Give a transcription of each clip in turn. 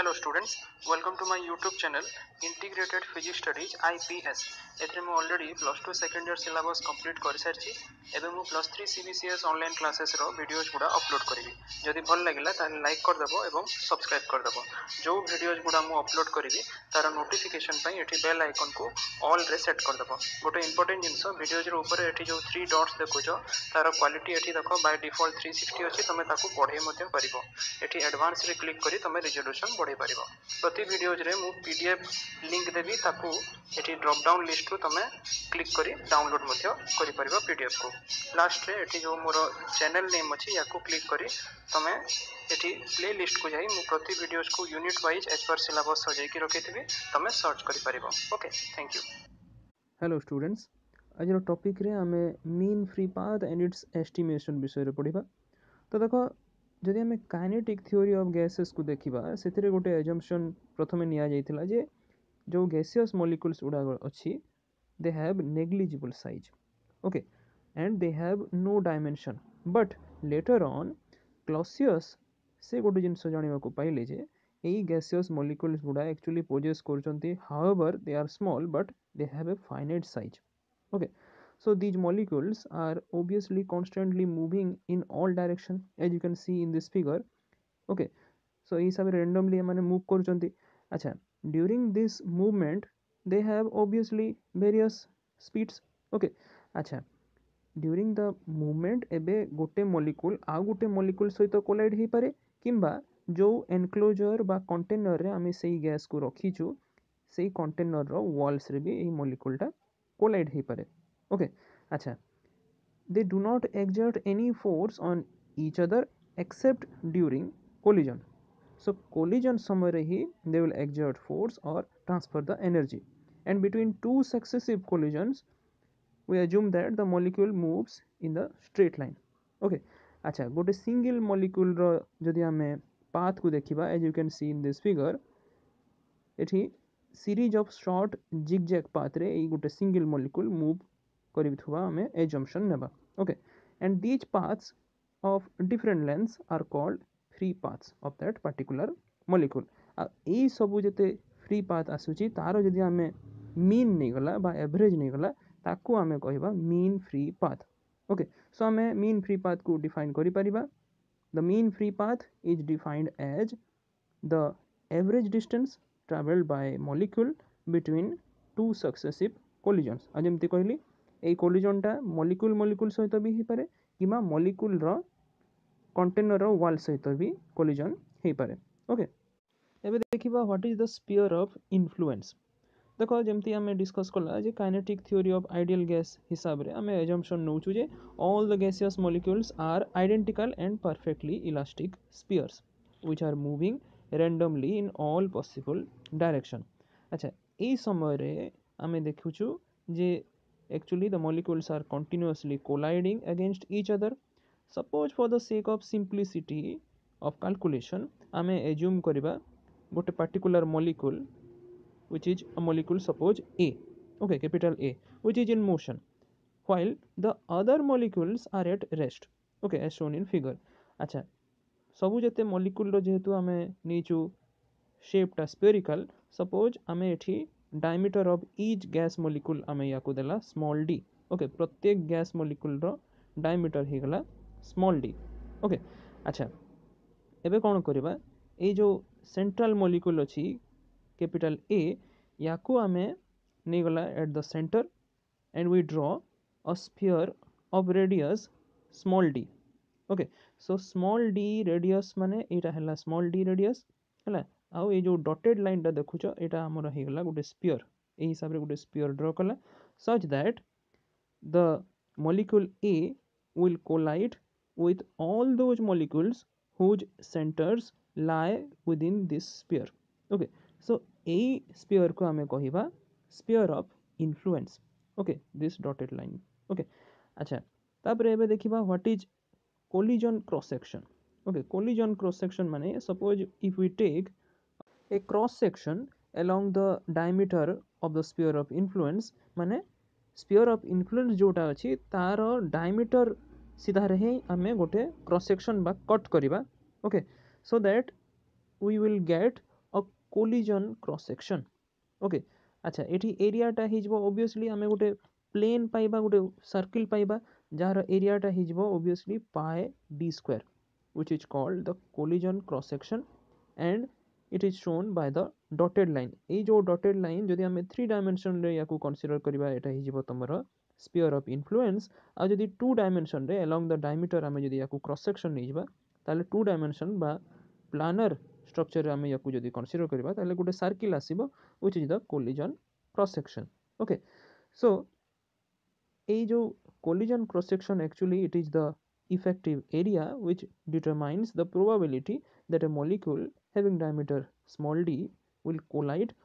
Hello students, welcome to my YouTube channel Integrated Physics Studies IPS. एथरे मु already plus 2 second year syllabus complete कर सारछि एबे मु plus 3 CBCS online classes रो videos गुडा upload करिवि जदि भल लागिला ताले लाइक कर देबो एवं सब्सक्राइब कर देबो जो वीडियोज गुडा मु अपलोड करिवि तार नोटिफिकेशन पई एठी बेल आइकन को ऑल रे सेट कर देबो गोटे इंपोर्टेंट जिंस वीडियोज रो ऊपर एठी जो 3 डॉट्स देखुछो तार क्वालिटी एठी देखो बाय डिफॉल्ट 360 अछि तमे ताकू पढे मध्ये परिबो एठी एडवांस रे क्लिक करी तमे रिजोल्यूशन बढ़े परिबो प्रति वीडियोज रे मु पीडीएफ लिंक देबी ताकू एठी ड्रॉप डाउन लिस्ट रो तमे क्लिक करी डाउनलोड मध्ये करि परिबो पीडीएफ को लास्ट रे एठी जो मोर चैनल नेम अछि याकू क्लिक करी तमे एठी प्ले लिस्ट को जाई मु प्रति वीडियोज को यूनिट वाइज एज पर सिलेबस सजाई के रखिथिबी तमे सर्च करि परिबो okay thank you. Hello students, आज टॉपिक रे आमे mean free path and its estimation विषय रे पढिबा। तो देखो जदि आमे काइनेटिक थ्योरी ऑफ गैसेस को देखिबा सेथिरे गोटे एजम्पशन प्रथमे निया जाइथिला जे जो गैसियस मॉलिक्यूल्स उडा अछि they have negligible size okay and they have no dimension but later on Clausius से गोटे जिंस जानिबा को पाइले जे एई गैसियस मॉलिक्यूल्स गुडा एक्चुअली पोजेस करचंती however they are small but they have a finite size okay so these molecules are obviously constantly moving in all direction as you can see in this figure okay so ei sabe randomly mane move karuchanti acha during this movement they have obviously various speeds okay acha during the movement ebe gote molecule uh gote molecule सहित collide हे पारे किंबा जो enclosure बा container रे आमे सेही gas को रखिछु सेही कंटेनर रो वॉल्स रे भी एही मॉलिक्यूल टा कोलाइड हे पारे ओके अच्छा they do not exert any force on each other accept during collision so collision समय रे ही दे विल एक्सर्ट फोर्स और transfer the energy and between two successive collisions we assume that the molecule moves in the straight line okay अच्छा गोटे single molecule रो जदि हमें path को देखिबा as you can see in this figure एठी series of short zigzag path रे ए गोटे single molecule move करिथुवा हमें assumption नेबा okay and these paths of different lengths are called free paths of that particular molecule आ ए सब जते free path आसुची तारो जदि हमें मीन नै गला बा एवरेज नै गला ताकू हमें कहबा mean free path okay so हमें मीन फ्री पाथ को डिफाइन करि परिबा the mean free path is defined as the average distance traveled by molecule between two successive collisions आज एमती कहली ए कोलिजन टा मॉलिक्यूल मॉलिक्यूल सहित भी हे पारे किमा मॉलिक्यूल रो कंटेनर रो वॉल सहित भी कोलिजन हे पारे ओके एबे देखिबा what is the sphere of influence देखो जमती हमें डिस्कस कला जे kinetic theory of ideal gas हिसाब रे हमें एजम्पशन नउछु जे all the gaseous molecules are identical and perfectly elastic spheres which are moving randomly in all possible direction अच्छा ए समय रे हमें देखुछु जे actually the molecules are continuously colliding against each other suppose for the sake of simplicity of calculation हमें assume करिबा गोटे particular molecule which is a molecule suppose A okay capital A which is in motion while the other molecules are at rest okay as shown in figure अच्छा सबु जते molecule रो जेहेतु हमें नीचू shape टा spherical suppose हमें एठी diameter of each gas molecule हमें याकू देला स्मॉल डी ओके प्रत्येक गैस मॉलिक्यूल रो डायमीटर हे गला स्मॉल डी ओके अच्छा एबे कोन करबा ए जो सेंट्रल मॉलिक्यूल अछि कैपिटल ए याकू हमें नै गला at the center and we draw a sphere of radius small d okay so small d radius माने एटा हला स्मॉल डी रेडियस हला आ ए जो डॉटेड लाइन टा देखुछो एटा हमर हे गला गोटे स्फीयर ए हिसाब रे गोटे स्फीयर ड्रॉ कला such that the molecule A will collide with all those molecules whose centers lie within this sphere okay so a sphere को हमें कहिबा sphere of influence okay this dotted line okay अच्छा तापरे एबे देखिबा what is collision cross section okay collision cross section माने suppose if we take a cross section along the diameter of the sphere of influence माने sphere of influence जोटा अछि तार diameter सीधा रहे हमें गोटे cross section बा कट करिबा okay so that we will get a collision cross section. Okay अच्छा एठी एरियाटा हिजबो ऑब्वियसली आमे गोटे प्लेन पाइबा गोटे सर्किल पाइबा जार एरियाटा हिजबो ऑब्वियसली पाए d square which is called the collision cross section and it is shown by the dotted line ए जो dotted line जदि आमे 3 डायमेंशन रे याकू कंसीडर करिबा एटा हिजबो तमरो sphere of influence आ जदि 2 डायमेंशन रे along the diameter आमे जदि याकू cross section नै जिबा ताले 2 डायमेंशन बा planar structure आमे याकू जदि कंसीडर करिबा ताले गोटे circle आसीबो which is the collision cross section. Okay, so a जो collision cross section actually it is the effective area which determines the probability that a molecule having diameter small d will collide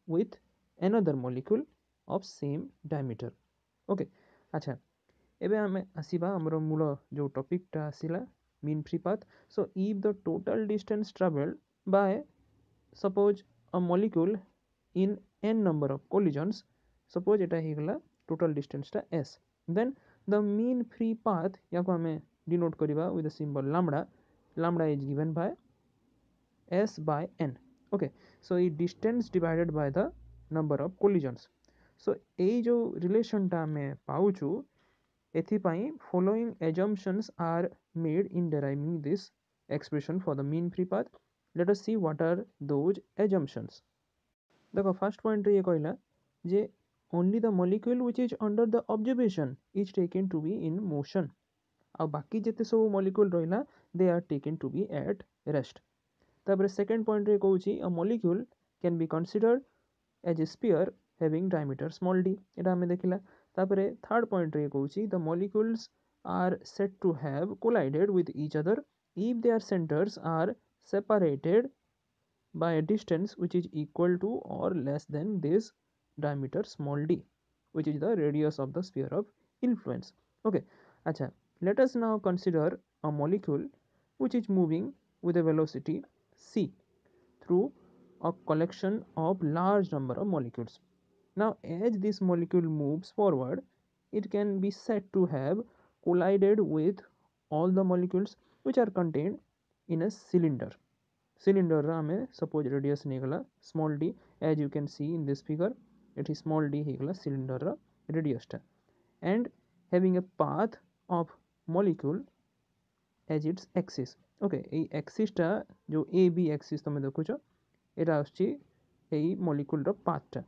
with another molecule of same diameter. Okay, अच्छा एबे आमे आसीबा हमरो मूल जो topic टा आसीला mean free path. So if the total distance traveled by suppose a molecule in n number of collisions, suppose eta हिगला total distance टा s, then the mean free path याको हमें denote करिबा with the symbol lambda. Lambda is given by s by n. Okay, so a distance divided by the number of collisions. So এই जो relation टा हमें पाउछु एथिपाई following assumptions are made in deriving this expression for the mean free path. Let us see what are those assumptions. देखो first point ये कहला जे only the molecule which is under the observation is taken to be in motion आ बाकी जेते सब molecule रहिला they are taken to be at rest. तापर second point रे कहूची a molecule can be considered as a sphere having diameter small d एटा हमें देखिला. तापरे third point रे कहूची the molecules are said to have collided with each other if their centers are separated by a distance which is equal to or less than this diameter small d which is the radius of the sphere of influence. Okay, acha let us now consider a molecule which is moving with a velocity c through a collection of large number of molecules. Now as this molecule moves forward it can be said to have collided with all the molecules which are contained in a cylinder. Cylinder ra hame suppose radius negala small d, as you can see in this figure it is small d hegala cylinder ra radius ta, and having a path of molecule as its axis. Okay, ei axis ta jo ab axis tame dekhucho eta aschi ei molecule ro path ta.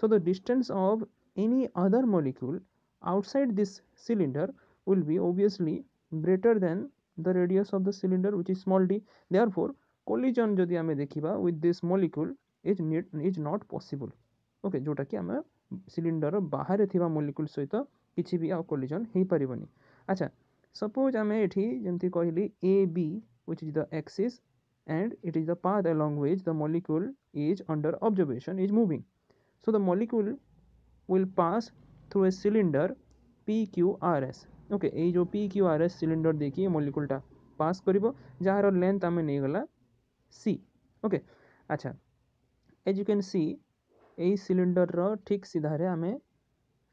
So the distance of any other molecule outside this cylinder will be obviously greater than the radius of the cylinder which is small d. Therefore collision जदि आमे देखिबा with this molecule is not possible. Okay, जोटा कि आमे cylinder बाहर थिबा molecule सहित किछि भी collision हेइ परिबनी. अच्छा suppose आमे एठी जेमति कहली AB which is the axis and it is the path along which the molecule is under observation is moving. So the molecule will pass through a cylinder PQRS. Okay, এই जो PQRS cylinder देखिए molecule टा pass करिवो जहार length आमे नै गला C. Okay, अच्छा as you can see এই cylinder रो ठीक सीधारे आमे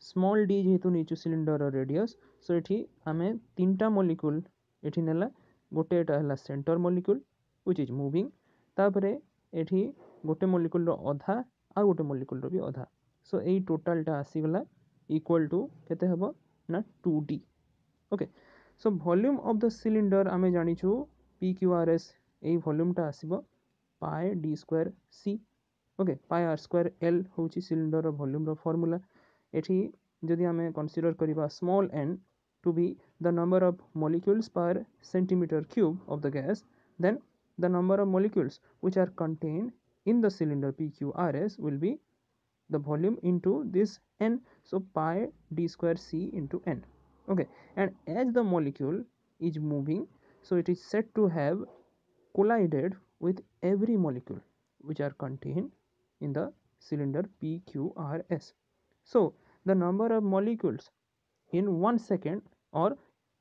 small d जेहेतु नीचु cylinder रो radius, so एठी आमे तीनटा molecule एठी नेला गोटे एटा हला center molecule which is moving. तापरे एठी गोटे molecule रो अधा आ गोटे molecule रो भी अधा. So एई total टा आसी गला equal to केते हबो ना 2d. Okay, so volume of the cylinder आमे जानि छु PQRS एई volume टा आसीबो pi d square c. Okay, pi r square l होची cylinder रो volume रो formula. एठी जदि आमे consider करिबा small n to be the number of molecules per centimeter cube of the gas, then the number of molecules which are contained in the cylinder PQRS will be the volume into this n, so pi d square c into n. Okay, and as the molecule is moving, so it is said to have collided with every molecule which are contained in the cylinder PQRS. So the number of molecules in 1 second, or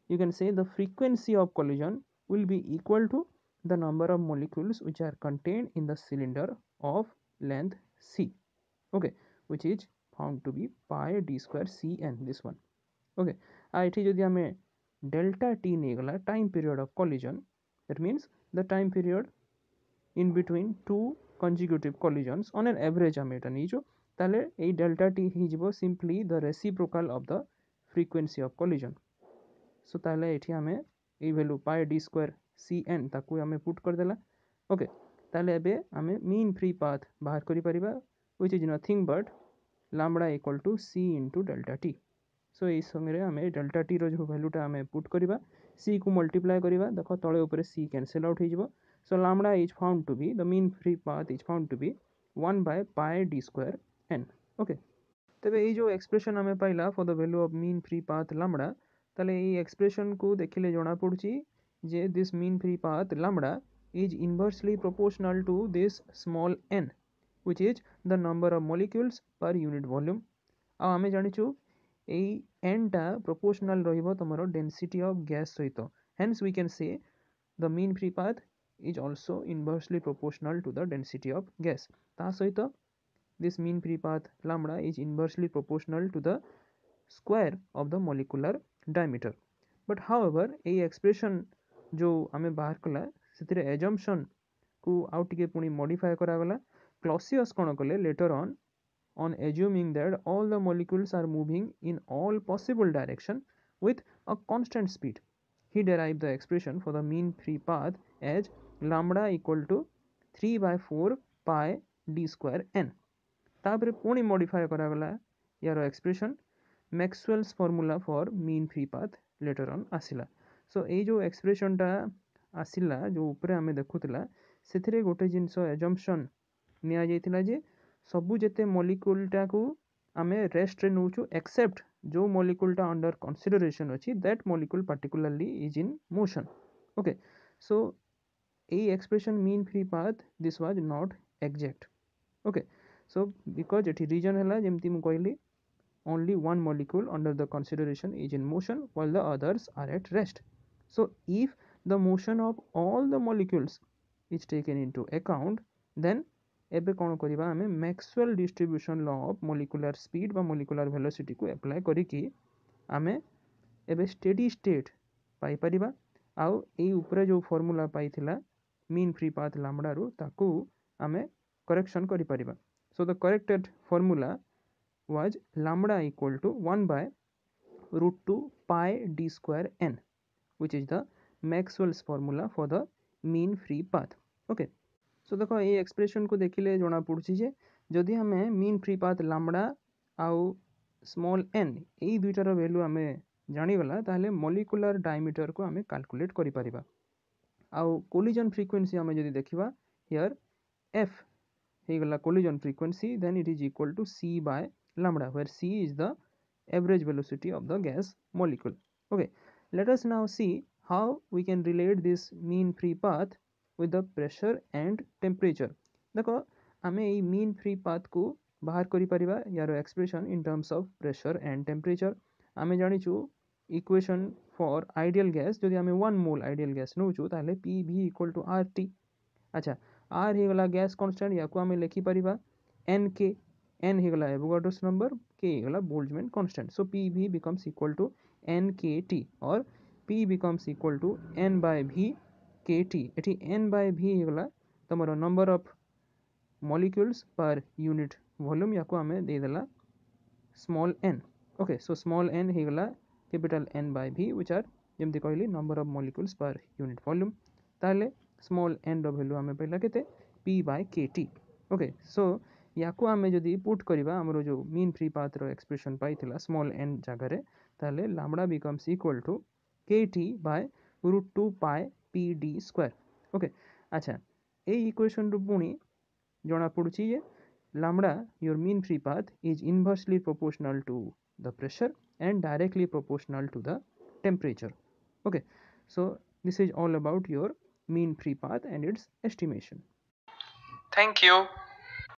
you can say the frequency of collision, will be equal to the number of molecules which are contained in the cylinder of length c. Okay, which is found to be pi d square c n, this one. Okay, एठी जदि हमें delta t नेगला time period of collision, that means the time period in between two consecutive collisions on an average आम एटा नहीं ताले ए delta t हो simply the reciprocal of the frequency of collision so ताले एठी आमे ए value pi d square c n ताकू आमे पुट कर देला ओके ताले एबे आमे मीन फ्री पाथ बाहर करि परिबा which is nothing but lambda equal to c into delta t so ये समय आमे डेल्टा टी रो जो वैल्यूटा आमे पुट करिबा सी को मल्टीप्लाई करिबा देखो तळे ऊपर सी कैंसिल आउट हो जिवो so lambda is found to be the mean free path is found to be 1 by pi d square n okay तबे ये जो एक्सप्रेशन हमें पाइला for the value of mean free path lambda ताले ये expression को देखिले जणा पड़ुची जे this mean free path lambda is inversely proportional to this small n which is the number of molecules per unit volume आ हमें जानिछु ए n टा proportional रहिबो तमरो density of gas सहित hence we can say the mean free path is also inversely proportional to the density of gas ता सहित this mean free path lambda is inversely proportional to the square of the molecular diameter but however a expression जो आमे बाहर कला सेतिरे assumption को आउ टिके पुनी modify करा गला Clausius कोन कले later on assuming that all the molecules are moving in all possible direction with a constant speed he derived the expression for the mean free path as lambda equal to 3 by 4 pi d square n तापरे पुणी modify करा गला यार expression Maxwell's formula for mean free path later on आसिला so ए जो expression टा आसिला जो ऊपर आमे देखुतला सेथिरे गोटे जिंस एजम्पशन निया जाइतिला जे सबु जेते मॉलिक्यूल टा को आमे रेस्ट रे नउचु एक्सेप्ट जो मॉलिक्यूल टा अंडर कंसीडरेशन अछि that molecule particularly is in motion okay so A expression mean free path this was not exact okay so because it reason hela jemti mu कहली only one molecule under the consideration is in motion while the others are at rest so if the motion of all the molecules is taken into account then ebe कोन करिबा हमें Maxwell distribution law of molecular speed बा molecular velocity को apply करी कि हमें एबे steady state पाई परिबा आउ ए ऊपर जो फार्मूला पाइथिला मीन फ्री पाथ लैम्बडा रो ताकू हमें करेक्शन करि परिबा so the corrected formula was lambda equal to 1 by root 2 pi d square n which is the Maxwell's formula for the mean free path okay so देखो ये expression को देखिले जणा पड़ुची जे जदि हमें मीन फ्री पाथ लैम्बडा आउ small n एई दुइटार value हमें जानि गला ताले मॉलिक्यूलर डायमीटर को हमें कैलकुलेट करि परिबा आउ कोलिजन फ्रीक्वेंसी हमें जदि देखिबा हियर f गला collision frequency then it is equal to c by lambda where c is the average velocity of the gas molecule okay let us now see how we can relate this mean free path with the pressure and temperature देखो हमें ये mean free path को बाहर करि परिबा यार expression in terms of pressure and temperature हमें जानिछु equation for ideal gas जदि हमें 1 mole ideal gas नउछु ताले pv equal to rt अच्छा आर ही गला गैस कांस्टेंट या को हमें लिखि परिबा एन के एन ही गला एवोगाड्रोस नंबर के ही गला Boltzmann constant so P V becomes equal to n k T और P becomes equal to n by V k T एठी एन बाय भी ही गला तमरो number of molecules per unit volume या को हमें दे देला small n okay so small n ही गला capital N by V which are जेमति कहली number of molecules per unit volume ताले स्मॉल एन रो वैल्यू हमें पहला केते p by kt okay so याको हमें जदी पुट करबा हमरो जो मीन फ्री पाथ रो एक्सप्रेशन पाइथिला स्मॉल n जगह रे ताले lambda becomes equal to kt by root 2 pi pd square okay अच्छा ए इक्वेशन रो पुनी जणा पडुची जे lambda your mean free path is inversely proportional to the pressure and directly proportional to the temperature okay so this is all about your mean free path and its estimation Thank you.